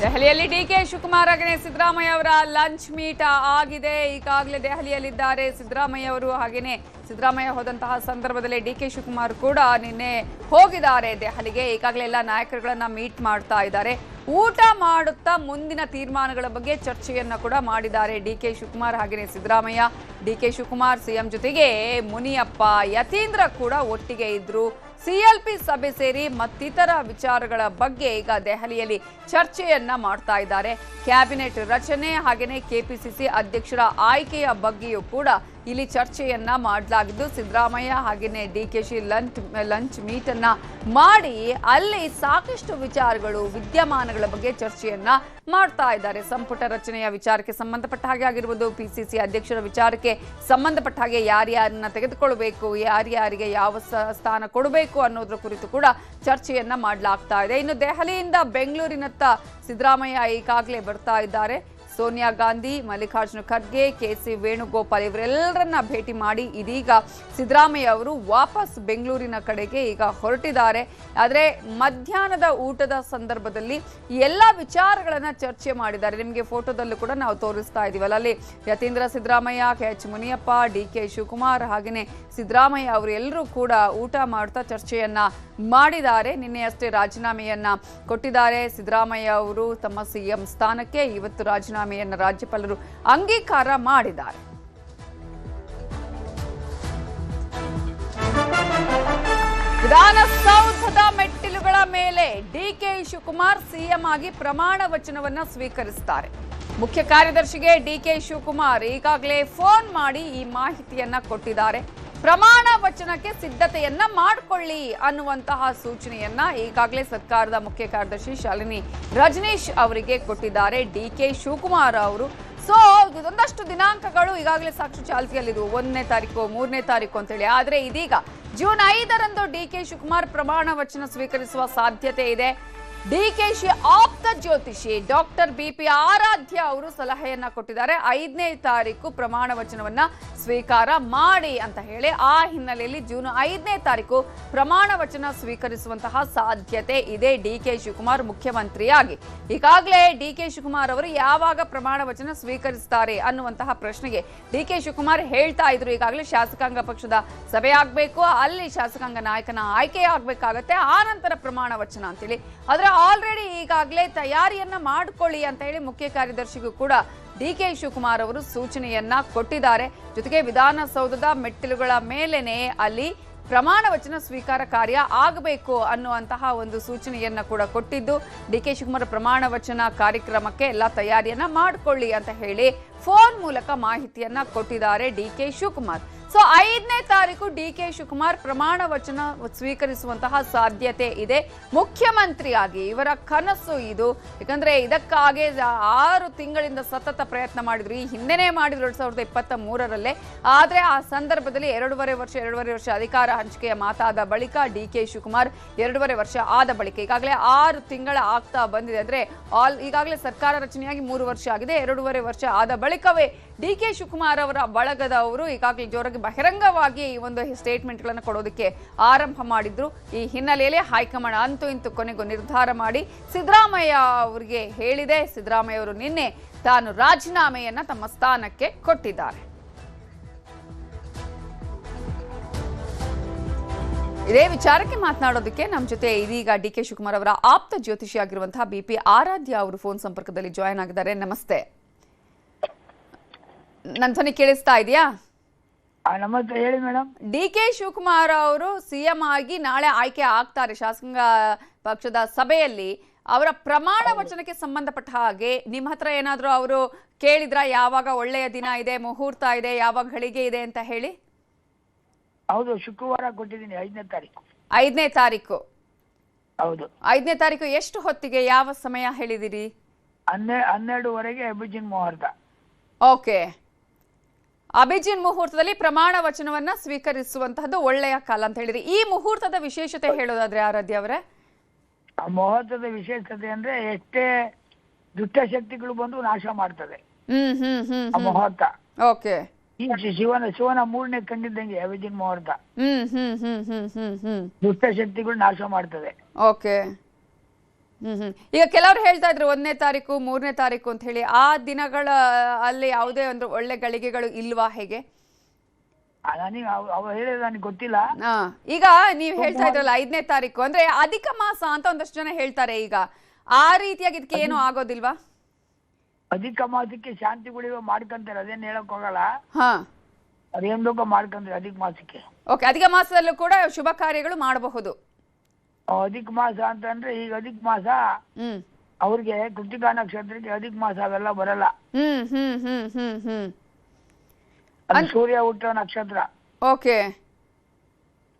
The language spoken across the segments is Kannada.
ದೆಹಲಿಯಲ್ಲಿ ಡಿಕೆ ಶಿವಕುಮಾರ್ ಹಾಗೆಯೇ ಸಿದ್ದರಾಮಯ್ಯ ಅವರ ಲಂಚ್ ಮೀಟ್ ಆಗಿದೆ. ಈಗಾಗಲೇ ದೆಹಲಿಯಲ್ಲಿದ್ದಾರೆ ಸಿದ್ದರಾಮಯ್ಯ ಅವರು. ಹಾಗೆಯೇ ಸಿದ್ದರಾಮಯ್ಯ ಹೋದಂತಹ ಸಂದರ್ಭದಲ್ಲಿ ಡಿಕೆ ಶಿವಕುಮಾರ್ ಕೂಡ ನಿನ್ನೆ ಹೋಗಿದ್ದಾರೆ ದೆಹಲಿಗೆ. ಈಗಾಗಲೇ ಎಲ್ಲ ನಾಯಕರುಗಳನ್ನ ಮೀಟ್ ಮಾಡ್ತಾ ಇದ್ದಾರೆ. ಊಟ ಮಾಡುತ್ತಾ ಮುಂದಿನ ತೀರ್ಮಾನಗಳ ಬಗ್ಗೆ ಚರ್ಚೆಯನ್ನ ಕೂಡ ಮಾಡಿದ್ದಾರೆ ಡಿಕೆ ಶಿವಕುಮಾರ್ ಹಾಗೆಯೇ ಸಿದ್ದರಾಮಯ್ಯ. ಡಿಕೆ ಶಿವಕುಮಾರ್ ಸಿಎಂ ಜೊತೆಗೆ ಮುನಿಯಪ್ಪ, ಯತೀಂದ್ರ ಕೂಡ ಒಟ್ಟಿಗೆ ಇದ್ರು. ಸಿಎಲ್ಪಿ ಸಭೆ ಸೇರಿ ಮತ್ತಿತರ ವಿಚಾರಗಳ ಬಗ್ಗೆ ಈಗ ದೆಹಲಿಯಲ್ಲಿ ಚರ್ಚೆಯನ್ನ ಮಾಡ್ತಾ ಇದ್ದಾರೆ. ಕ್ಯಾಬಿನೆಟ್ ರಚನೆ ಹಾಗೆಯೇ ಕೆಪಿಸಿಸಿ ಅಧ್ಯಕ್ಷರ ಆಯ್ಕೆಯ ಬಗ್ಗೆಯೂ ಕೂಡ ಇಲ್ಲಿ ಚರ್ಚೆಯನ್ನ ಮಾಡಲಾಗಿದ್ದು, ಸಿದ್ದರಾಮಯ್ಯ ಹಾಗೆಯೇ ಡಿಕೆಶಿ ಲಂಚ್ ಮೀಟ್ ಅನ್ನ ಮಾಡಿ ಅಲ್ಲಿ ಸಾಕಷ್ಟು ವಿಚಾರಗಳು ವಿದ್ಯಮಾನಗಳ ಬಗ್ಗೆ ಚರ್ಚೆಯನ್ನ ಮಾಡ್ತಾ ಇದ್ದಾರೆ. ಸಂಪುಟ ರಚನೆಯ ವಿಚಾರಕ್ಕೆ ಸಂಬಂಧಪಟ್ಟ ಹಾಗೆ ಆಗಿರ್ಬೋದು, ಪಿಸಿಸಿ ಅಧ್ಯಕ್ಷರ ವಿಚಾರಕ್ಕೆ ಸಂಬಂಧಪಟ್ಟ ಹಾಗೆ ಯಾರ್ಯಾರನ್ನ ತೆಗೆದುಕೊಳ್ಬೇಕು, ಯಾರ್ಯಾರಿಗೆ ಯಾವ ಸ್ಥಾನ ಕೊಡಬೇಕು ಅನ್ನೋದ್ರ ಕುರಿತು ಕೂಡ ಚರ್ಚೆಯನ್ನ ಮಾಡಲಾಗ್ತಾ ಇದೆ. ಇನ್ನು ದೆಹಲಿಯಿಂದ ಬೆಂಗಳೂರಿನತ್ತ ಸಿದ್ದರಾಮಯ್ಯ ಈಗಾಗಲೇ ಬರ್ತಾ ಇದ್ದಾರೆ. ಸೋನಿಯಾ ಗಾಂಧಿ, ಮಲ್ಲಿಕಾರ್ಜುನ ಖರ್ಗೆ, ಕೆಸಿ ವೇಣುಗೋಪಾಲ್ ಇವರೆಲ್ಲರನ್ನ ಭೇಟಿ ಮಾಡಿ ಇದೀಗ ಸಿದ್ದರಾಮಯ್ಯ ಅವರು ವಾಪಸ್ ಬೆಂಗಳೂರಿನ ಕಡೆಗೆ ಈಗ ಹೊರಟಿದ್ದಾರೆ. ಆದರೆ ಮಧ್ಯಾಹ್ನದ ಊಟದ ಸಂದರ್ಭದಲ್ಲಿ ಎಲ್ಲ ವಿಚಾರಗಳನ್ನ ಚರ್ಚೆ ಮಾಡಿದ್ದಾರೆ. ನಿಮಗೆ ಫೋಟೋದಲ್ಲೂ ಕೂಡ ನಾವು ತೋರಿಸ್ತಾ ಇದೀವಲ್ಲ, ಅಲ್ಲಿ ಯತೀಂದ್ರ ಸಿದ್ದರಾಮಯ್ಯ, ಕೆಎಚ್ ಮುನಿಯಪ್ಪ, ಡಿಕೆ ಶಿವಕುಮಾರ್ ಹಾಗೆಯೇ ಸಿದ್ದರಾಮಯ್ಯ ಅವರು ಎಲ್ಲರೂ ಕೂಡ ಊಟ ಮಾಡ್ತಾ ಚರ್ಚೆಯನ್ನ ಮಾಡಿದ್ದಾರೆ. ನಿನ್ನೆಯಷ್ಟೇ ರಾಜೀನಾಮೆಯನ್ನ ಕೊಟ್ಟಿದ್ದಾರೆ ಸಿದ್ದರಾಮಯ್ಯ ಅವರು ತಮ್ಮ ಸಿಎಂ ಸ್ಥಾನಕ್ಕೆ. ಇವತ್ತು ರಾಜೀನಾಮೆಯನ್ನ ರಾಜ್ಯಪಾಲರು ಅಂಗೀಕಾರ ಮಾಡಿದ್ದಾರೆ. ವಿಧಾನಸೌಧದ ಮೆಟ್ಟಿಲುಗಳ ಮೇಲೆ ಡಿಕೆ ಶಿವಕುಮಾರ್ ಸಿಎಂ ಆಗಿ ಪ್ರಮಾಣ ವಚನವನ್ನ ಸ್ವೀಕರಿಸುತ್ತಾರೆ. ಮುಖ್ಯ ಕಾರ್ಯದರ್ಶಿಗೆ ಡಿಕೆ ಶಿವಕುಮಾರ್ ಈಗಾಗಲೇ ಫೋನ್ ಮಾಡಿ ಈ ಮಾಹಿತಿಯನ್ನ ಕೊಟ್ಟಿದ್ದಾರೆ. ಪ್ರಮಾಣ ವಚನಕ್ಕೆ ಸಿದ್ಧತೆಯನ್ನ ಮಾಡಿಕೊಳ್ಳಿ ಅನ್ನುವಂತಹ ಸೂಚನೆಯನ್ನ ಈಗಾಗಲೇ ಸರ್ಕಾರದ ಮುಖ್ಯ ಕಾರ್ಯದರ್ಶಿ ಶಾಲಿನಿ ರಜನೀಶ್ ಅವರಿಗೆ ಕೊಟ್ಟಿದ್ದಾರೆ ಡಿಕೆ ಶಿವಕುಮಾರ್ ಅವರು. ಸೊ ಒಂದಷ್ಟು ದಿನಾಂಕಗಳು ಈಗಾಗಲೇ ಸಾಕ್ಷಿ ಚಾಲ್ತಿಯಲ್ಲಿದ್ವು, 1ನೇ ತಾರೀಕು 3ನೇ ತಾರೀಕು ಅಂತೇಳಿ. ಆದರೆ ಇದೀಗ ಜೂನ್ 5ರಂದು ಡಿಕೆ ಶಿವಕುಮಾರ್ ಪ್ರಮಾಣ ವಚನ ಸ್ವೀಕರಿಸುವ ಸಾಧ್ಯತೆ ಇದೆ. ಡಿಕೆಶಿ ಆಪ್ತ ಜ್ಯೋತಿಷಿ ಡಾಕ್ಟರ್ ಬಿಪಿ ಆರಾಧ್ಯ ಅವರು ಸಲಹೆಯನ್ನ ಕೊಟ್ಟಿದ್ದಾರೆ. 5ನೇ ತಾರೀಕು ಪ್ರಮಾಣ ವಚನವನ್ನ ಸ್ವೀಕಾರ ಮಾಡಿ ಅಂತ ಹೇಳಿ. ಆ ಹಿನ್ನೆಲೆಯಲ್ಲಿ ಜೂನ್ 5ನೇ ತಾರೀಕು ಪ್ರಮಾಣ ವಚನ ಸ್ವೀಕರಿಸುವಂತಹ ಸಾಧ್ಯತೆ ಇದೆ ಡಿಕೆ ಶಿವಕುಮಾರ್ ಮುಖ್ಯಮಂತ್ರಿಯಾಗಿ. ಈಗಾಗಲೇ ಡಿಕೆ ಶಿವಕುಮಾರ್ ಅವರು ಯಾವಾಗ ಪ್ರಮಾಣ ವಚನ ಸ್ವೀಕರಿಸುತ್ತಾರೆ ಅನ್ನುವಂತಹ ಪ್ರಶ್ನೆಗೆ ಡಿಕೆ ಶಿವಕುಮಾರ್ ಹೇಳ್ತಾ ಇದ್ರು, ಈಗಾಗಲೇ ಶಾಸಕಾಂಗ ಪಕ್ಷದ ಸಭೆ ಆಗ್ಬೇಕು, ಅಲ್ಲಿ ಶಾಸಕಾಂಗ ನಾಯಕನ ಆಯ್ಕೆ ಆಗ್ಬೇಕಾಗತ್ತೆ, ಆ ನಂತರ ಪ್ರಮಾಣ ವಚನ ಅಂತೇಳಿ. ಆದ್ರೆ ಆಲ್ರೆಡಿ ಈಗಾಗಲೇ ತಯಾರಿಯನ್ನ ಮಾಡಿಕೊಳ್ಳಿ ಅಂತ ಹೇಳಿ ಮುಖ್ಯ ಕಾರ್ಯದರ್ಶಿಗೂ ಕೂಡ ಡಿಕೆ ಶಿವಕುಮಾರ್ ಅವರು ಸೂಚನೆಯನ್ನ ಕೊಟ್ಟಿದ್ದಾರೆ. ಜೊತೆಗೆ ವಿಧಾನಸೌಧದ ಮೆಟ್ಟಿಲುಗಳ ಮೇಲೇನೆ ಅಲ್ಲಿ ಪ್ರಮಾಣ ವಚನ ಸ್ವೀಕಾರ ಕಾರ್ಯ ಆಗಬೇಕು ಅನ್ನುವಂತಹ ಒಂದು ಸೂಚನೆಯನ್ನ ಕೂಡ ಕೊಟ್ಟಿದ್ದು, ಡಿಕೆ ಶಿವಕುಮಾರ್ ಪ್ರಮಾಣ ವಚನ ಕಾರ್ಯಕ್ರಮಕ್ಕೆ ಎಲ್ಲ ತಯಾರಿಯನ್ನ ಮಾಡಿಕೊಳ್ಳಿ ಅಂತ ಹೇಳಿ ಫೋನ್ ಮೂಲಕ ಮಾಹಿತಿಯನ್ನ ಕೊಟ್ಟಿದ್ದಾರೆ ಡಿಕೆ ಶಿವಕುಮಾರ್. ಸೊ 5ನೇ ತಾರೀಕು ಡಿಕೆ ಶಿವಕುಮಾರ್ ಪ್ರಮಾಣ ವಚನ ಸ್ವೀಕರಿಸುವಂತಹ ಸಾಧ್ಯತೆ ಇದೆ. ಮುಖ್ಯಮಂತ್ರಿಯಾಗಿ ಇವರ ಕನಸು ಇದು. ಯಾಕಂದ್ರೆ ಇದಕ್ಕಾಗಿ 6 ತಿಂಗಳಿಂದ ಸತತ ಪ್ರಯತ್ನ ಮಾಡಿದ್ರು. ಈ ಹಿಂದೆನೇ ಮಾಡಿದ್ರು 2023ರಲ್ಲೇ. ಆದ್ರೆ ಆ ಸಂದರ್ಭದಲ್ಲಿ 2.5 ವರ್ಷ ಅಧಿಕಾರ ಹಂಚಿಕೆಯ ಮಾತಾದ ಬಳಿಕ ಡಿಕೆ ಶಿವಕುಮಾರ್ 2.5 ವರ್ಷ ಆದ ಬಳಿಕ ಈಗಾಗಲೇ 6 ತಿಂಗಳ ಆಗ್ತಾ ಬಂದಿದೆ. ಅಂದ್ರೆ ಈಗಾಗಲೇ ಸರ್ಕಾರ ರಚನೆಯಾಗಿ 3 ವರ್ಷ ಆಗಿದೆ. 2.5 ವರ್ಷ ಆದ ಬಳಿಕವೇ ಡಿಕೆ ಶಿವಕುಮಾರ್ ಅವರ ಬಳಗದವರು ಈಗಾಗಲೇ ಜೋರಾಗಿ ಬಹಿರಂಗವಾಗಿ ಈ ಒಂದು ಸ್ಟೇಟ್ಮೆಂಟ್ಗಳನ್ನು ಕೊಡೋದಕ್ಕೆ ಆರಂಭ ಮಾಡಿದ್ರು. ಈ ಹಿನ್ನೆಲೆಯಲ್ಲಿ ಹೈಕಮಾಂಡ್ ಅಂತೂ ಇಂತೂ ಕೊನೆಗೂ ನಿರ್ಧಾರ ಮಾಡಿ ಸಿದ್ದರಾಮಯ್ಯ ಅವರಿಗೆ ಹೇಳಿದೆ. ಸಿದ್ದರಾಮಯ್ಯ ಅವರು ನಿನ್ನೆ ತಾನು ರಾಜೀನಾಮೆಯನ್ನ ತಮ್ಮ ಸ್ಥಾನಕ್ಕೆ ಕೊಟ್ಟಿದ್ದಾರೆ. ಇದೇ ವಿಚಾರಕ್ಕೆ ಮಾತನಾಡೋದಕ್ಕೆ ನಮ್ಮ ಜೊತೆ ಇದೀಗ ಡಿಕೆ ಶಿವಕುಮಾರ್ ಅವರ ಆಪ್ತ ಜ್ಯೋತಿಷಿಯಾಗಿರುವಂತಹ ಬಿಪಿ ಆರಾಧ್ಯ ಅವರು ಫೋನ್ ಸಂಪರ್ಕದಲ್ಲಿ ಜಾಯಿನ್ ಆಗಿದ್ದಾರೆ. ನಮಸ್ತೆ. ನನ್ನ ಧ್ವನಿ ಕೇಳಿಸ್ತಾ ಇದೆಯಾ? ನಮಸ್ತೆ, ಹೇಳಿ ಮೇಡಮ್. ಡಿಕೆ ಶಿವಕುಮಾರ್ ಅವರು ಸಿಎಂ ಆಗಿ ನಾಳೆ ಆಯ್ಕೆ ಆಗ್ತಾರೆ ಶಾಸಕಾಂಗ ಪಕ್ಷದ ಸಭೆಯಲ್ಲಿ. ಅವರ ಪ್ರಮಾಣ ವಚನಕ್ಕೆ ಸಂಬಂಧಪಟ್ಟ ಹಾಗೆ ನಿಮ್ಮ ಹತ್ರ ಏನಾದರೂ ಅವರು ಕೇಳಿದ್ರ? ಯಾವಾಗ ಒಳ್ಳೆಯ ದಿನ ಇದೆ, ಮುಹೂರ್ತ ಇದೆ, ಯಾವಾಗ ಗಳಿಗೆ ಇದೆ ಅಂತ ಹೇಳಿ? ಹೌದು, ಶುಕ್ರವಾರ ಕೊಟ್ಟಿದ್ದೀನಿ, 5ನೇ ತಾರೀಕು. 5ನೇ ತಾರೀಕು? ಹೌದು. 5ನೇ ತಾರೀಕು ಎಷ್ಟು ಹೊತ್ತಿಗೆ, ಯಾವ ಸಮಯ ಹೇಳಿದಿರಿ? 12:30 ಅಭಿಜಿನ್ ಮುಹೂರ್ತ. ಓಕೆ. ಅಭಿಜಿನ್ ಮುಹೂರ್ತದಲ್ಲಿ ಪ್ರಮಾಣ ವಚನವನ್ನ ಸ್ವೀಕರಿಸುವಂತಹದ್ದು ಒಳ್ಳೆಯ ಕಾಲ ಅಂತ ಹೇಳಿದ್ರಿ. ಈ ಮುಹೂರ್ತದ ವಿಶೇಷತೆ ಹೇಳೋದಾದ್ರೆ ಆರಾಧ್ಯ ಅವರೇ? ಆ ಮುಹೂರ್ತದ ವಿಶೇಷತೆ ಅಂದ್ರೆ ಎಷ್ಟೇ ದುಷ್ಟಶಕ್ತಿಗಳು ಬಂದು ನಾಶ ಮಾಡ್ತದೆ ಆ ಮುಹೂರ್ತ. ಓಕೆ. ಈ ಶಿವನ 3ನೇ ಕಣ್ಣಿದ್ದಂಗೆ ಅಭಿಜಿನ್ ಮುಹೂರ್ತ. ದುಷ್ಟಶಕ್ತಿಗಳು ನಾಶ ಮಾಡ್ತದೆ. ಓಕೆ. ಈಗ ಕೆಲವರು ಹೇಳ್ತಾ ಇದ್ರು 1ನೇ ತಾರೀಕು 3ನೇ ತಾರೀಕು ಅಂತ ಹೇಳಿ, ಆ ದಿನಗಳ ಅಲ್ಲಿ ಯಾವುದೇ ಒಂದು ಒಳ್ಳೆ ಗಳಿಗೆಗಳು ಇಲ್ವಾ ಹೇಗೆ? ನನಗೆ ಅವ್ರು ಹೇಳಿದ್ರೆ ನನಗೆ ಗೊತ್ತಿಲ್ಲ. ಈಗ ನೀವ್ ಹೇಳ್ತಾ ಇದ್ರಲ್ಲ 5ನೇ ತಾರೀಕು ಅಂದ್ರೆ ಅಧಿಕ ಮಾಸ ಅಂತ ಒಂದಷ್ಟು ಜನ ಹೇಳ್ತಾರೆ. ಈಗ ಆ ರೀತಿಯಾಗಿ ಇದಕ್ಕೆ ಏನು ಆಗೋದಿಲ್ವಾ? ಅಧಿಕ ಮಾಸಕ್ಕೆ ಶಾಂತಿಗಳಿವೆ ಮಾಡ್ಕೊಂತಾರೆ, ಅದೇನು ಹೇಳಕ್ ಹೋಗಲ್ಲ. ಹಾ, ಅದೇನ್ ಬೇಕೋ ಮಾಡ್ಕೊಂತಾರೆ ಅಧಿಕ ಮಾಸಕ್ಕೆ. ಓಕೆ, ಅಧಿಕ ಮಾಸದಲ್ಲೂ ಕೂಡ ಶುಭ ಕಾರ್ಯಗಳು ಮಾಡಬಹುದು. ಅಧಿಕ ಮಾಸ ಅಂತಂದ್ರೆ ಈಗ ಅಧಿಕ ಮಾಸ ಅವ್ರಿಗೆ ಕೃತಿಕಾ ನಕ್ಷತ್ರಕ್ಕೆ ಅಧಿಕ ಮಾಸ ಅವೆಲ್ಲ ಬರಲ್ಲ. ಅದು ಸೂರ್ಯ ಹುಟ್ಟೋ ನಕ್ಷತ್ರ. ಓಕೆ,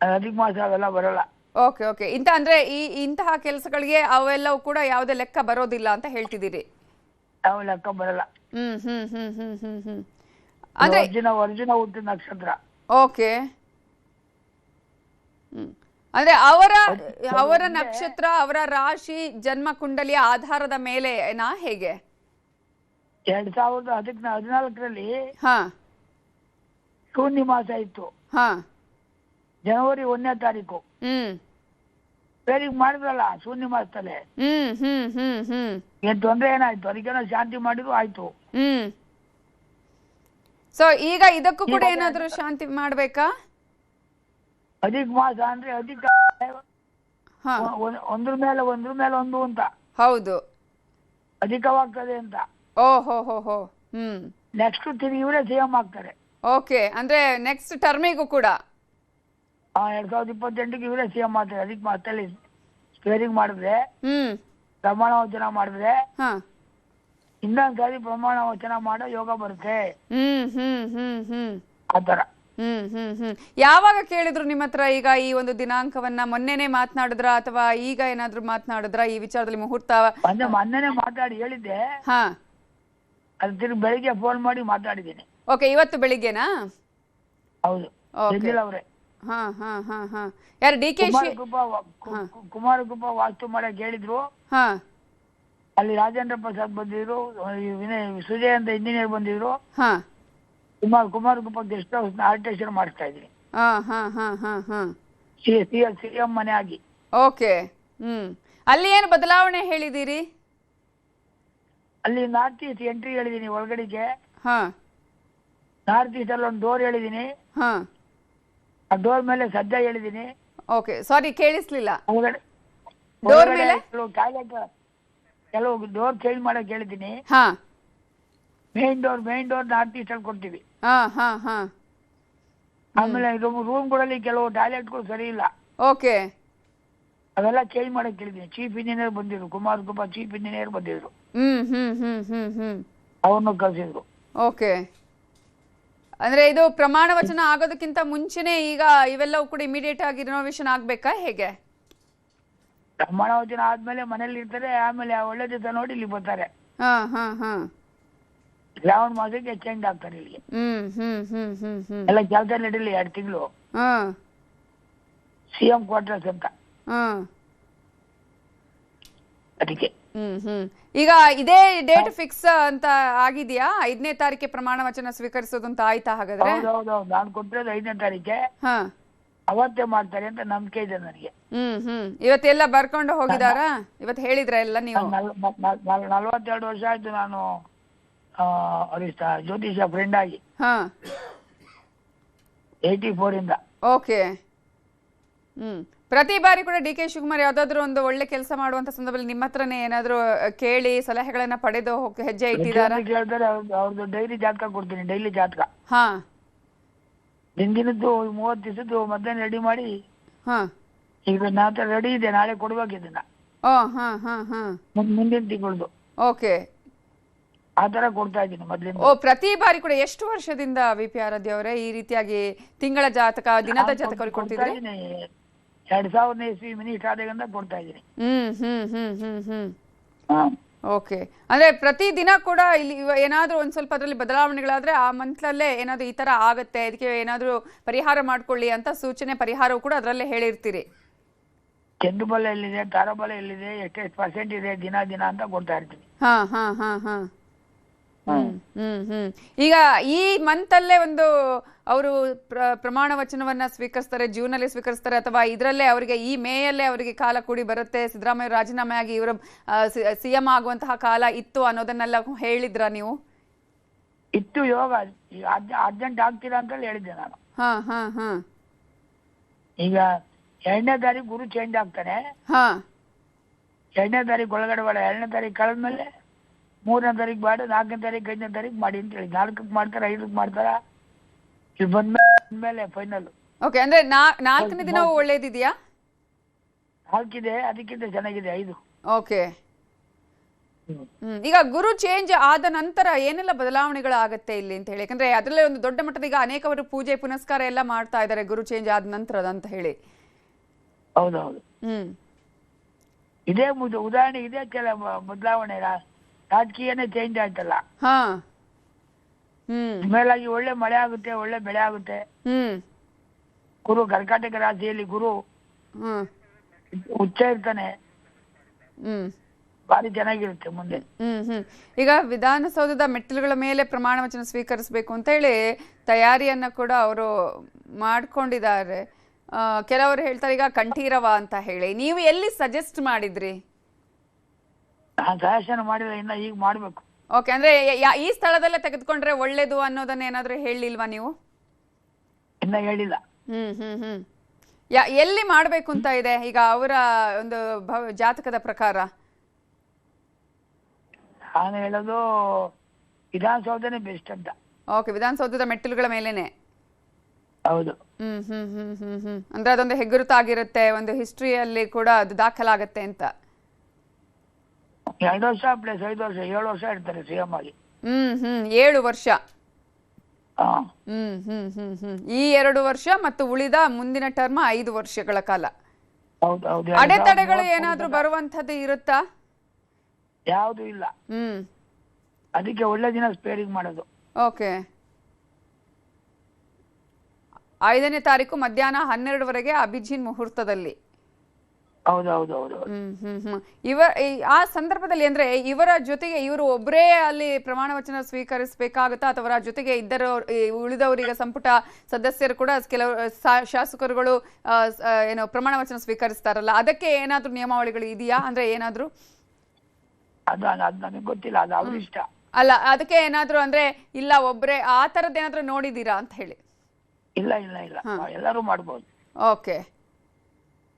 ಅಧಿಕ ಮಾಸ ಅವೆಲ್ಲ ಬರಲ್ಲ. ಓಕೆ ಓಕೆ, ಅಂದ್ರೆ ಇಂತಹ ಕೆಲಸಗಳಿಗೆ ಅವೆಲ್ಲವೂ ಕೂಡ ಯಾವುದೇ ಲೆಕ್ಕ ಬರೋದಿಲ್ಲ ಅಂತ ಹೇಳ್ತಿದ್ದೀರಿ? ಯಾವ ಲೆಕ್ಕ ಬರಲ್ಲ. ಅಂದ್ರೆ ವರ್ಜಿನ ಹುಟ್ಟಿದ ನಕ್ಷತ್ರ. ಓಕೆ, ಅಂದ್ರೆ ಅವರ ನಕ್ಷತ್ರ, ಅವರ ರಾಶಿ, ಜನ್ಮ ಕುಂಡಲಿಯ ಆಧಾರದ ಮೇಲೆ ಹೇಗೆ? 2014ರಲ್ಲಿ ಹಾ ಶೂನ್ಯ ಮಾಸ ಇತ್ತು. ಹಾ, ಜನವರಿ 1ನೇ ತಾರೀಕು ಬೇರೆಗೆ ಮಾಡಿದ್ರಲ್ಲ ಶೂನ್ಯ ಮಾಸದಲ್ಲೇ. ಏನ್ ತೊಂದ್ರೆ ಏನಾಯ್ತು? ಅದಕ್ಕೇನೋ ಶಾಂತಿ ಮಾಡಿದ್ರು ಆಯ್ತು. ಸೊ ಈಗ ಇದಕ್ಕೂ ಕೂಡ ಏನಾದ್ರು ಶಾಂತಿ ಮಾಡ್ಬೇಕಾ? ಅಧಿಕ ಮಾಸ ಅಂದ್ರೆ ಅಧಿಕ ಒಂದ್ರ ಮೇಲೆ ಒಂದು ಅಂತ. ಹೌದು, ಅಧಿಕವಾಗ್ತದೆ ಅಂತ. ಓಹೋ. ನೆಕ್ಸ್ಟ್ ತಿರುಗಿ ಇವರೇ ಸಿಎಂ ಆಗ್ತಾರೆ. ಓಕೆ, ಅಂದ್ರೆ ನೆಕ್ಸ್ಟ್ ಟರ್ಮಿಗೂ ಕೂಡ 2028ಗೆ ಇವರೇ ಸಿಎಂ ಆಗ್ತಾರೆ. ಅಧಿಕ ಮಾಸದಲ್ಲಿ ಸ್ಟೇರಿಂಗ್ ಮಾಡಿದ್ರೆ, ಪ್ರಮಾಣ ವಚನ ಮಾಡಿದ್ರೆ ಇನ್ನೊಂದ್ಸಾರಿ ಪ್ರಮಾಣ ವಚನ ಮಾಡೋ ಯೋಗ ಬರುತ್ತೆ. ಆತರ. ಯಾವಾಗ ಕೇಳಿದ್ರು ನಿಮ್ಮ ಹತ್ರ ಈಗ ಈ ಒಂದು ದಿನಾಂಕವನ್ನ? ಮೊನ್ನೆನೆ ಮಾತನಾಡಿದ್ರ ಅಥವಾ ಈಗ ಏನಾದ್ರು ಮಾತನಾಡಿದ್ರ ಈ ವಿಚಾರದಲ್ಲಿ? ಮುಹೂರ್ತ ಮೊನ್ನೆನೆ ಮಾತಾಡಿ ಹೇಳಿದ್ದೆ. ಅದು ತಿರುಗಿ ಬೆಳಿಗ್ಗೆ ಫೋನ್ ಮಾಡಿ ಮಾತಾಡಿದ್ದೀನಿ. ಓಕೆ, ಇವತ್ತು ಬೆಳಿಗ್ಗೆನಾ? ಹೌದು, ಅವರೇ. ಯಾರು? ಡಿ.ಕೆ. ಕುಮಾರಗುಪ್ಪ ವಾಸ್ತು ಮಾಡಕ್ ಹೇಳಿದ್ರು. ಅಲ್ಲಿ ರಾಜೇಂದ್ರ ಪ್ರಸಾದ್ ಬಂದಿದ್ರು, ಸುಜಯ್ ಅಂತ ಇಂಜಿನಿಯರ್ ಬಂದಿದ್ರು. ಕುಮಾರಗುಪ್ಪ ಗೆಸ್ಟ್ ಹೌಸ್ ಆಲ್ಟ್ರೇಷನ್ ಮಾಡಿಸ್ತಾ ಇದ್ರಿ ಸಿಎಂ ಮನೆ ಆಗಿ. ಓಕೆ, ಅಲ್ಲಿ ಏನು ಬದಲಾವಣೆ ಹೇಳಿದಿರಿ? ಅಲ್ಲಿ ನಾರ್ತ್ ಈಸ್ಟ್ ಎಂಟ್ರಿ ಹೇಳಿದೀನಿ ಒಳಗಡೆಗೆ. ನಾರ್ತ್ ಈಸ್ಟ್ ಅಲ್ಲಿ ಒಂದು ಡೋರ್ ಹೇಳಿದೀನಿ. ಆ ಡೋರ್ ಮೇಲೆ ಸಜ್ಜಾ ಹೇಳಿದೀನಿ. ಓಕೆ, ಸಾರಿ ಕೇಳಿಸ್ಲಿಲ್ಲ. ಡೋರ್ ಮೇಲೆ ಕೆಲವು ಡೋರ್ ಚೇಂಜ್ ಮಾಡಕ್ ಹೇಳಿದೀನಿ. ಮೇನ್ ಡೋರ್ ನಾರ್ತ್ ಈಸ್ಟ್ ಅಲ್ಲಿ ಕೊಡ್ತೀವಿ. ಆಮೇಲೆ ರೂಮ್ಗಳಲ್ಲಿ ಕೆಲವು ಟಾಯ್ಲೆಟ್ಗಳು ಸರಿ ಇಲ್ಲ. ಓಕೆ, ಅವೆಲ್ಲ ಚೇಂಜ್ ಮಾಡಕ್ ಹೇಳಿದೀನಿ. ಚೀಫ್ ಇಂಜಿನಿಯರ್ ಬಂದಿದ್ರು, ಕುಮಾರಗುಪ್ಪ ಚೀಫ್ ಇಂಜಿನಿಯರ್ ಬಂದಿದ್ರು. ಅವ್ರನ್ನು ಕಳ್ಸಿದ್ರು. ಓಕೆ, ಅಂದ್ರೆ ಇದು ಪ್ರಮಾಣ ವಚನ ಆಗೋದಕ್ಕಿಂತ ಮುಂಚೆನೆ ಈಗ ಇವೆಲ್ಲವೂ ಕೂಡ ಇಮಿಡಿಯೇಟ್ ಆಗಿ ರಿನೋವೇಷನ್ ಆಗ್ಬೇಕಾ ಹೇಗೆ? ಪ್ರಮಾಣ ವಚನ ಆದ್ಮೇಲೆ ಮನೇಲಿ ಇರ್ತಾರೆ, ಆಮೇಲೆ ಒಳ್ಳೆ ದಿವಸ ನೋಡಿ ಇಲ್ಲಿ ಬರ್ತಾರೆ. ಶ್ರಾವಣ ಮಾಸಕ್ಕೆ ಚೇಂಜ್ ಆಗ್ತಾರೆ ಇಲ್ಲಿ. ಎಲ್ಲ ಕೆಲಸ ನಡೀಲಿ 2 ತಿಂಗಳು. ಸಿಎಂ ಕ್ವಾರ್ಟರ್ಸ್ ಅಂತ ಅದಕ್ಕೆ. ಈಗ ಇದೇ ಡೇಟ್ ಫಿಕ್ಸ್ ಅಂತ ಆಗಿದೆಯಾ? 5ನೇ ತಾರೀಕಿಗೆ ಪ್ರಮಾಣ ವಚನ ಸ್ವೀಕರಿಸೋದು ಅಂತ ಆಯ್ತಾ ಹಾಗಾದ್ರೆ? ಹೌದೌದು, ನಾನು ಕೊಟ್ಟಿರೋದು 5ನೇ ತಾರೀಕೆ. ಅವತ್ತೇ ಮಾಡ್ತಾರೆ ಅಂತ ನಂಬಿಕೆ ಇದೆ ನನಗೆ. ಇವತ್ತೆಲ್ಲ ಬರ್ಕೊಂಡು ಹೋಗಿದಾರಾ? ಇವತ್ತು ಹೇಳಿದ್ರ ಎಲ್ಲ ನೀವು? 42 ವರ್ಷ ಆಯ್ತು ನಾನು ಜ್ಯೋತಿಷ ಫ್ರೆಂಡ್ ಆಗಿ. 84 ಇಂದ. ಓಕೆ, ಪ್ರತಿ ಬಾರಿ ಕೂಡ ಡಿ.ಕೆ. ಶಿವಕುಮಾರ್ ಯಾವ್ದಾದ್ರು ಒಂದು ಒಳ್ಳೆ ಕೆಲಸ ಮಾಡುವಂತ ಸಂದರ್ಭದಲ್ಲಿ ನಿಮ್ಮ ಹತ್ರನೇ ಏನಾದ್ರು ಕೇಳಿ ಸಲಹೆಗಳನ್ನ ಪಡೆದು ಹೆಜ್ಜೆ ಇಟ್ಟಿದಾರ? ಕೇಳ್ತಾರೆ, ಅವ್ರದ್ದು ಡೈಲಿ ಜಾತಕ ಕೊಡ್ತೀನಿ. ಡೈಲಿ ಜಾತಕ ದಿನದ್ದು 30 ದಿವಸದ್ದು ಮಧ್ಯಾಹ್ನ ರೆಡಿ ಮಾಡಿ. ಈಗ ನಾತ್ರ ರೆಡಿ ಇದೆ, ನಾಳೆ ಕೊಡ್ಬೇಕು ಇದನ್ನ. ಮುಂದಿನ ತಿಂಗಳದು. ಓಕೆ, ಆತರ ಕೊಡ್ತಾ ಇದ್ದೀನಿ ಮೊದ್ಲಿಂದ. ಪ್ರತಿ ಬಾರಿ ಕೂಡ ಎಷ್ಟು ವರ್ಷದಿಂದ ವಿ.ಪಿ. ಆರಾಧ್ಯ ಅವರೇ ಈ ರೀತಿಯಾಗಿ ತಿಂಗಳ ಜಾತಕ, ದಿನದ ಜಾತಕ ಕೊಡ್ತಿದ್ರಿ? 2000 ಇಸ್ವಿ ಮಿನಿಸ್ಟರ್ ಆದಾಗಿಂದ ಕೊಡ್ತಾ ಇದ್ದೀನಿ. ಓಕೆ, ಅಂದ್ರೆ ಪ್ರತಿ ದಿನ ಕೂಡ ಇಲ್ಲಿ ಏನಾದ್ರೂ ಒಂದ್ ಸ್ವಲ್ಪ ಅದರಲ್ಲಿ ಬದಲಾವಣೆಗಳಾದ್ರೆ ಆ ಮಂತ್ಲಲ್ಲೇ ಏನಾದ್ರು ಈ ತರ ಆಗತ್ತೆ, ಇದಕ್ಕೆ ಏನಾದ್ರು ಪರಿಹಾರ ಮಾಡ್ಕೊಳ್ಳಿ ಅಂತ ಸೂಚನೆ, ಪರಿಹಾರವು ಕೂಡ ಅದರಲ್ಲೇ ಹೇಳಿರ್ತೀರಿ? ಚಂದ್ರಬಲ ಎಲ್ಲಿದೆ, ತಾರಾಬಲ ಎಲ್ಲಿದೆ, ಎಷ್ಟೆಷ್ಟು ಪರ್ಸೆಂಟ್ ಇದೆ ದಿನ ಅಂತ ಕೊಡ್ತಾ ಇರ್ತೀನಿ. ಈಗ ಈ ಮಂತ್ ಅಲ್ಲೇ ಒಂದು ಅವರು ಪ್ರಮಾಣ ವಚನವನ್ನ ಸ್ವೀಕರಿಸ್ತಾರೆ, ಜೂನಲ್ಲಿ ಸ್ವೀಕರಿಸ್ತಾರೆ, ಅಥವಾ ಇದರಲ್ಲೇ ಅವರಿಗೆ ಈ ಮೇಯಲ್ಲೇ ಅವರಿಗೆ ಕಾಲ ಕೂಡಿ ಬರುತ್ತೆ, ಸಿದ್ದರಾಮಯ್ಯ ರಾಜೀನಾಮೆ ಆಗಿ ಇವರು ಸಿಎಂ ಆಗುವಂತಹ ಕಾಲ ಇತ್ತು ಅನ್ನೋದನ್ನೆಲ್ಲ ಹೇಳಿದ್ರ ನೀವು? ಇತ್ತು, ಯೋಗ ಅರ್ಜೆಂಟ್ ಆಗ್ತೀರಾ ಅಂತ ಹೇಳಿದ್ದೆ ನಾನು. ಈಗ 2ನೇ ತಾರೀಕು ಗುರು ಚೇಂಜ್ ಆಗ್ತಾನೆ. 2ನೇ ತಾರೀಕು ಒಳಗಡೆ ಬೇಡ, 2ನೇ ತಾರೀಕು ಕಳೆದ್ಮೇಲೆ 3ನೇ ತಾರೀಕು ಬೇಡ, 4ನೇ ತಾರೀಕು 5ನೇ ತಾರೀಕು ಮಾಡಿ ಅಂತ ಹೇಳಿ. 4ಕ್ಕೆ ಮಾಡ್ತಾರ, 5ಕ್ಕೆ ಮಾಡ್ತಾರ, ಇಲ್ಲಿ ಬಂದ್ಮೇಲೆ ಫೈನಲ್. ಓಕೆ, ಅಂದ್ರೆ 4ನೇ ದಿನ ಒಳ್ಳೇದಿದೆಯಾ? 4 ಇದೆ, ಅದಕ್ಕಿಂತ ಚೆನ್ನಾಗಿದೆ 5. ಓಕೆ. ಈಗ ಗುರು ಚೇಂಜ್ ಆದ ನಂತರ ಏನೆಲ್ಲ ಬದಲಾವಣೆಗಳಾಗತ್ತೆ ಇಲ್ಲಿ ಅಂತ ಹೇಳಿ? ಯಾಕಂದ್ರೆ ಅದರಲ್ಲೇ ಒಂದು ದೊಡ್ಡ ಮಟ್ಟದ ಈಗ ಅನೇಕವರು ಪೂಜೆ ಪುನಸ್ಕಾರ ಎಲ್ಲ ಮಾಡ್ತಾ ಇದ್ದಾರೆ ಗುರು ಚೇಂಜ್ ಆದ ನಂತರದ ಅಂತ ಹೇಳಿ. ಹೌದೌದು. ಇದೇ ಉದಾಹರಣೆ, ಇದೇ ಕೆಲ ಬದಲಾವಣೆ. ರಾಜಕೀಯನೇ ಚೇಂಜ್ ಆಯ್ತಲ್ಲ. ಮೇಲಾಗಿ ಒಳ್ಳೆ ಮಳೆ ಆಗುತ್ತೆ, ಒಳ್ಳೆ ಬೆಳೆ ಆಗುತ್ತೆ. ಗುರು ಕರ್ಕಾಟಕ ರಾಶಿಯಲ್ಲಿ ಗುರು ಉಚ್ಚ ಇರ್ತಾನೆ, ಭಾರಿ ಚೆನ್ನಾಗಿರುತ್ತೆ ಮುಂದೆ. ಈಗ ವಿಧಾನಸೌಧದ ಮೆಟ್ಟಿಲುಗಳ ಮೇಲೆ ಪ್ರಮಾಣ ವಚನ ಸ್ವೀಕರಿಸಬೇಕು ಅಂತ ಹೇಳಿ ತಯಾರಿಯನ್ನ ಕೂಡ ಅವರು ಮಾಡ್ಕೊಂಡಿದ್ದಾರೆ. ಕೆಲವರು ಹೇಳ್ತಾರೆ ಈಗ ಕಂಠೀರವ ಅಂತ ಹೇಳಿ. ನೀವು ಎಲ್ಲಿ ಸಜೆಸ್ಟ್ ಮಾಡಿದ್ರಿ? ನಾನು ಸಜೆಷನ್ ಮಾಡಿದ್ರೆ ಇನ್ನ ಈಗ ಮಾಡ್ಬೇಕು. ಓಕೆ, ಅಂದ್ರೆ ಈ ಸ್ಥಳದಲ್ಲೇ ತೆಗೆದುಕೊಂಡ್ರೆ ಒಳ್ಳೇದು ಅನ್ನೋದನ್ನ ಏನಾದ್ರು ಹೇಳಿಲ್ವಾ ನೀವು? ಇನ್ನ ಹೇಳಿಲ್ಲ. ಎಲ್ಲಿ ಮಾಡ್ಬೇಕು ಅಂತ ಇದೆ ಈಗ ಅವರ ಒಂದು ಜಾತಕದ ಪ್ರಕಾರ? ನಾನು ಹೇಳೋದು ವಿಧಾನಸೌಧನೇ ಬೆಸ್ಟ್ ಅಂತ. ಓಕೆ, ವಿಧಾನಸೌಧದ ಮೆಟ್ಟಿಲುಗಳ ಮೇಲೇನೆ. ಹೌದು. ಅಂದ್ರೆ ಅದೊಂದು ಹೆಗ್ಗುರುತಾಗಿರುತ್ತೆ, ಒಂದು ಹಿಸ್ಟ್ರಿಯಲ್ಲಿ ಕೂಡ ಅದು ದಾಖಲಾಗತ್ತೆ ಅಂತ. 2 ವರ್ಷ ಪ್ಲಸ್ 5 ವರ್ಷ, 7 ವರ್ಷ ಇರ್ತಾರೆ ಸಿಎಂ ಆಗಿ. 7 ವರ್ಷ. ಈ 2 ವರ್ಷ ಮತ್ತು ಉಳಿದ ಮುಂದಿನ ಟರ್ಮ್ 5 ವರ್ಷಗಳ ಕಾಲ. ಅಡೆತಡೆಗಳು ಏನಾದ್ರೂ ಬರುವಂತದ್ದು ಇರುತ್ತಾ? ಯಾವುದು ಇಲ್ಲ. ಅದಕ್ಕೆ ಒಳ್ಳೆ ದಿನ ಸ್ಪೇರಿಂಗ್ ಮಾಡೋದು. ಓಕೆ, 5ನೇ ತಾರೀಕು ಮಧ್ಯಾಹ್ನ 12ವರೆಗೆ ಅಭಿಜಿನ್ ಮುಹೂರ್ತದಲ್ಲಿ. ಹೌದೌದೌದು. ಆ ಸಂದರ್ಭದಲ್ಲಿ ಅಂದ್ರೆ ಇವರ ಜೊತೆಗೆ ಇವರು ಒಬ್ಬರೇ ಅಲ್ಲಿ ಪ್ರಮಾಣ ವಚನ ಸ್ವೀಕರಿಸಬೇಕಾಗುತ್ತಾ, ಅಥವಾ ಜೊತೆಗೆ ಉಳಿದವರಿಗೆ ಸಂಪುಟ ಸದಸ್ಯರು ಕೂಡ ಕೆಲವರು ಶಾಸಕರುಗಳು ಏನೋ ಪ್ರಮಾಣ ವಚನ ಸ್ವೀಕರಿಸ್ತಾರಲ್ಲ, ಅದಕ್ಕೆ ಏನಾದ್ರೂ ನಿಯಮಾವಳಿಗಳು ಇದೆಯಾ? ಅಂದ್ರೆ ಏನಾದ್ರು ಅದು ನನಗೆ ಗೊತ್ತಿಲ್ಲ, ಅದು ಅವ್ರ ಇಷ್ಟ. ಅಲ್ಲ, ಅದಕ್ಕೆ ಏನಾದ್ರು ಅಂದ್ರೆ ಇಲ್ಲ ಒಬ್ಬರೇ ಆ ತರದ್ ಏನಾದ್ರು ನೋಡಿದೀರಾ ಅಂತ ಹೇಳಿ? ಇಲ್ಲ ಇಲ್ಲ ಇಲ್ಲ, ಎಲ್ಲರೂ ಮಾಡಬಹುದು. ಓಕೆ,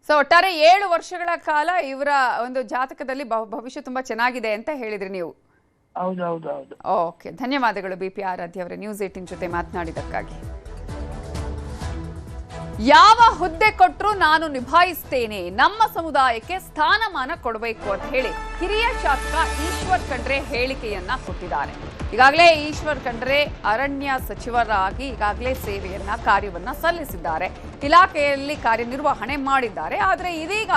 ಸೊ ಒಟ್ಟಾರೆ 7 ವರ್ಷಗಳ ಕಾಲ ಇವರ ಒಂದು ಜಾತಕದಲ್ಲಿ ಭವಿಷ್ಯ ತುಂಬಾ ಚೆನ್ನಾಗಿದೆ ಅಂತ ಹೇಳಿದ್ರಿ ನೀವು. ಹೌದೌದು. ಓಕೆ, ಧನ್ಯವಾದಗಳು BP ಆರಾಧ್ಯ ಅವರೇ ನ್ಯೂಸ್ 18 ಜೊತೆ ಮಾತನಾಡಿದ್ದಕ್ಕಾಗಿ. ಯಾವ ಹುದ್ದೆ ಕೊಟ್ಟರು ನಾನು ನಿಭಾಯಿಸ್ತೇನೆ, ನಮ್ಮ ಸಮುದಾಯಕ್ಕೆ ಸ್ಥಾನಮಾನ ಕೊಡಬೇಕು ಅಂತ ಹೇಳಿ ಹಿರಿಯ ಶಾಸಕ ಈಶ್ವರ್ ಖಂಡ್ರೆ ಹೇಳಿಕೆಯನ್ನ ಕೊಟ್ಟಿದ್ದಾರೆ. ಈಗಾಗಲೇ ಈಶ್ವರ್ ಖಂಡ್ರೆ ಅರಣ್ಯ ಸಚಿವರಾಗಿ ಈಗಾಗಲೇ ಕಾರ್ಯವನ್ನ ಸಲ್ಲಿಸಿದ್ದಾರೆ, ಇಲಾಖೆಯಲ್ಲಿ ಕಾರ್ಯನಿರ್ವಹಣೆ ಮಾಡಿದ್ದಾರೆ. ಆದರೆ ಇದೀಗ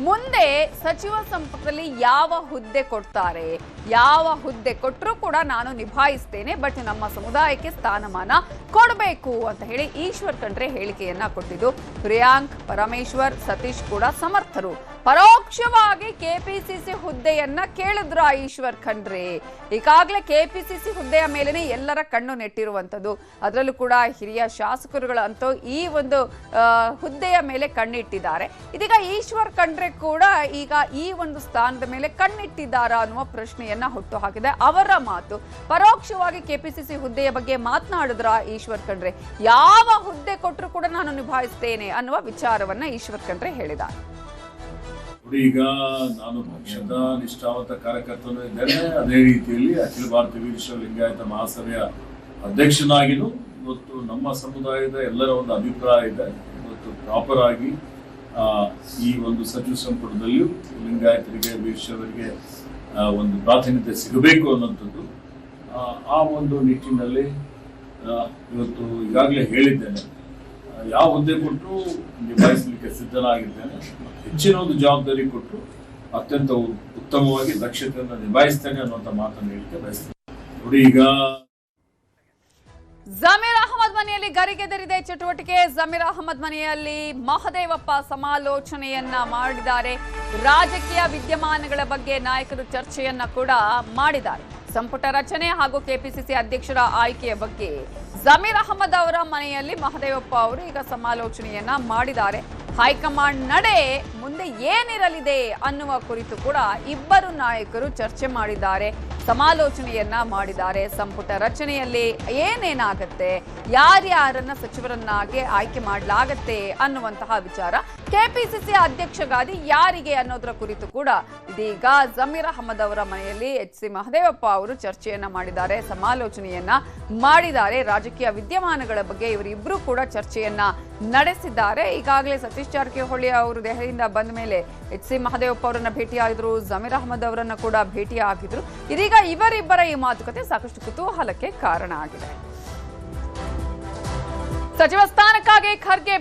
ಮುಂದೆ ಸಚಿವ ಸಂಪುಟದಲ್ಲಿ ಯಾವ ಹುದ್ದೆ ಕೊಡ್ತಾರೆ, ಯಾವ ಹುದ್ದೆ ಕೊಟ್ಟರೂ ಕೂಡ ನಾನು ನಿಭಾಯಿಸ್ತೇನೆ, ಬಟ್ ನಮ್ಮ ಸಮುದಾಯಕ್ಕೆ ಸ್ಥಾನಮಾನ ಕೊಡಬೇಕು ಅಂತ ಹೇಳಿ ಈಶ್ವರ್ ಖಂಡ್ರೆ ಹೇಳಿಕೆಯನ್ನ ಕೊಟ್ಟಿದ್ದು. ಪ್ರಿಯಾಂಕ್, ಪರಮೇಶ್ವರ್, ಸತೀಶ್ ಕೂಡ ಸಮರ್ಥರು. ಪರೋಕ್ಷವಾಗಿ ಕೆಪಿಸಿಸಿ ಹುದ್ದೆಯನ್ನ ಕೇಳಿದ್ರ ಈಶ್ವರ್ ಖಂಡ್ರೆ. ಈಗಾಗಲೇ ಕೆಪಿಸಿಸಿ ಹುದ್ದೆಯ ಮೇಲೇನೆ ಎಲ್ಲರ ಕಣ್ಣು ನೆಟ್ಟಿರುವಂತದ್ದು, ಅದರಲ್ಲೂ ಕೂಡ ಹಿರಿಯ ಶಾಸಕರುಗಳಂತೂ ಈ ಒಂದು ಹುದ್ದೆಯ ಮೇಲೆ ಕಣ್ಣಿಟ್ಟಿದ್ದಾರೆ. ಇದೀಗ ಈಶ್ವರ್ ಖಂಡ್ರೆ ಕೂಡ ಈಗ ಈ ಒಂದು ಸ್ಥಾನದ ಮೇಲೆ ಕಣ್ಣಿಟ್ಟಿದ್ದಾರಾ ಅನ್ನುವ ಪ್ರಶ್ನೆಯನ್ನ ಹುಟ್ಟು ಹಾಕಿದೆ. ಅವರ ಮಾತು ಪರೋಕ್ಷವಾಗಿ ಕೆಪಿಸಿಸಿ ಹುದ್ದೆಯ ಬಗ್ಗೆ ಮಾತನಾಡಿದ್ರ ಈಶ್ವರ್ ಖಂಡ್ರೆ. ಯಾವ ಹುದ್ದೆ ಕೊಟ್ಟರು ಕೂಡ ನಾನು ನಿಭಾಯಿಸ್ತೇನೆ ಅನ್ನುವ ವಿಚಾರವನ್ನ ಈಶ್ವರ್ ಖಂಡ್ರೆ ಹೇಳಿದ್ದಾರೆ. ಈಗ ನಾನು ಪಕ್ಷದ ನಿಷ್ಠಾವಂತ ಕಾರ್ಯಕರ್ತನೂ ಇದ್ದೇನೆ, ಅದೇ ರೀತಿಯಲ್ಲಿ ಅಖಿಲ ಭಾರತ ವೀರಶೈವ ಲಿಂಗಾಯತ ಮಹಾಸಭೆಯ ಅಧ್ಯಕ್ಷನಾಗಿಯೂ ಇವತ್ತು ನಮ್ಮ ಸಮುದಾಯದ ಎಲ್ಲರ ಒಂದು ಅಭಿಪ್ರಾಯ ಇದೆ. ಇವತ್ತು ಪ್ರಾಪರ್ ಆಗಿ ಈ ಒಂದು ಸಚಿವ ಸಂಪುಟದಲ್ಲಿಯೂ ಲಿಂಗಾಯತರಿಗೆ ವೀರಶೈವರಿಗೆ ಒಂದು ಪ್ರಾತಿನಿಧ್ಯ ಸಿಗಬೇಕು ಅನ್ನೋಂಥದ್ದು. ಆ ಒಂದು ನಿಟ್ಟಿನಲ್ಲಿ ಇವತ್ತು ಈಗಾಗಲೇ ಹೇಳಿದ್ದೇನೆ, ಯಾವ ಹುದ್ದೆ ಕೊಟ್ಟರು ನಿಭಾಯಿಸಲಿಕ್ಕೆ ಸಿದ್ಧನಾಗಿದ್ದೇನೆ. ಹೆಚ್ಚಿನ ಒಂದು ಜವಾಬ್ದಾರಿ ಕೊಟ್ಟು ಅತ್ಯಂತ ಉತ್ತಮವಾಗಿ ದಕ್ಷತೆಯನ್ನು ನಿಭಾಯಿಸ್ತೇನೆ ಅನ್ನುವಂಥ ಮಾತನ್ನು ಹೇಳಿಕೆ ಬಯಸ್ತೇನೆ. ನೋಡಿ, ಈಗ ಜಮೀರ್ ಅಹಮದ್ ಮನೆಯಲ್ಲಿ ಗರಿಗೆದರಿದೆ ಚಟುವಟಿಕೆ. ಜಮೀರ್ ಅಹಮದ್ ಮನೆಯಲ್ಲಿ ಮಹದೇವಪ್ಪ ಸಮಾಲೋಚನೆಯನ್ನ ಮಾಡಿದ್ದಾರೆ. ರಾಜಕೀಯ ವಿದ್ಯಮಾನಗಳ ಬಗ್ಗೆ ನಾಯಕರು ಚರ್ಚೆಯನ್ನ ಕೂಡ ಮಾಡಿದ್ದಾರೆ. ಸಂಪುಟ ರಚನೆ ಹಾಗೂ ಕೆಪಿಸಿಸಿ ಅಧ್ಯಕ್ಷರ ಆಯ್ಕೆಯ ಬಗ್ಗೆ ಜಮೀರ್ ಅಹಮದ್ ಅವರ ಮನೆಯಲ್ಲಿ ಮಹದೇವಪ್ಪ ಅವರು ಈಗ ಸಮಾಲೋಚನೆಯನ್ನ ಮಾಡಿದ್ದಾರೆ. ಹೈಕಮಾಂಡ್ ನಡೆ ಮುಂದೆ ಏನಿರಲಿದೆ ಅನ್ನುವ ಕುರಿತು ಕೂಡ ಇಬ್ಬರು ನಾಯಕರು ಚರ್ಚೆ ಮಾಡಿದ್ದಾರೆ, ಸಮಾಲೋಚನೆಯನ್ನ ಮಾಡಿದ್ದಾರೆ. ಸಂಪುಟ ರಚನೆಯಲ್ಲಿ ಏನೇನಾಗತ್ತೆ, ಯಾರ್ಯಾರನ್ನ ಸಚಿವರನ್ನಾಗಿ ಆಯ್ಕೆ ಮಾಡಲಾಗತ್ತೆ ಅನ್ನುವಂತಹ ವಿಚಾರ, ಕೆಪಿಸಿಸಿ ಅಧ್ಯಕ್ಷ ಗಾದಿ ಯಾರಿಗೆ ಅನ್ನೋದರ ಕುರಿತು ಕೂಡ ಇದೀಗ ಜಮೀರ್ ಅಹಮದ್ ಅವರ ಮನೆಯಲ್ಲಿ ಎಚ್ ಸಿ ಮಹದೇವಪ್ಪ ಅವರು ಚರ್ಚೆಯನ್ನ ಮಾಡಿದ್ದಾರೆ, ಸಮಾಲೋಚನೆಯನ್ನ ಮಾಡಿದ್ದಾರೆ. ರಾಜಕೀಯ ವಿದ್ಯಮಾನಗಳ ಬಗ್ಗೆ ಇವರಿಬ್ಬರು ಕೂಡ ಚರ್ಚೆಯನ್ನ ನಡೆಸಿದ್ದಾರೆ. ಈಗಾಗಲೇ ಸತೀಶ್ ಜಾರಕಿಹೊಳಿ ಅವರು ದೆಹಲಿಯಿಂದ ಬಂದ ಮೇಲೆ ಎಚ್ ಸಿ ಮಹದೇವಪ್ಪ ಅವರನ್ನ ಭೇಟಿಯಾಗಿದ್ರು, ಜಮೀರ್ ಅಹಮದ್ ಅವರನ್ನ ಕೂಡ ಭೇಟಿಯಾಗಿದ್ರು. ಇದೀಗ ಇವರಿಬ್ಬರ ಈ ಮಾತುಕತೆ ಸಾಕಷ್ಟು ಕುತೂಹಲಕ್ಕೆ ಕಾರಣ ಆಗಿದೆ. ಸಚಿವ ಸ್ಥಾನಕ್ಕಾಗಿ ಖರ್ಗೆ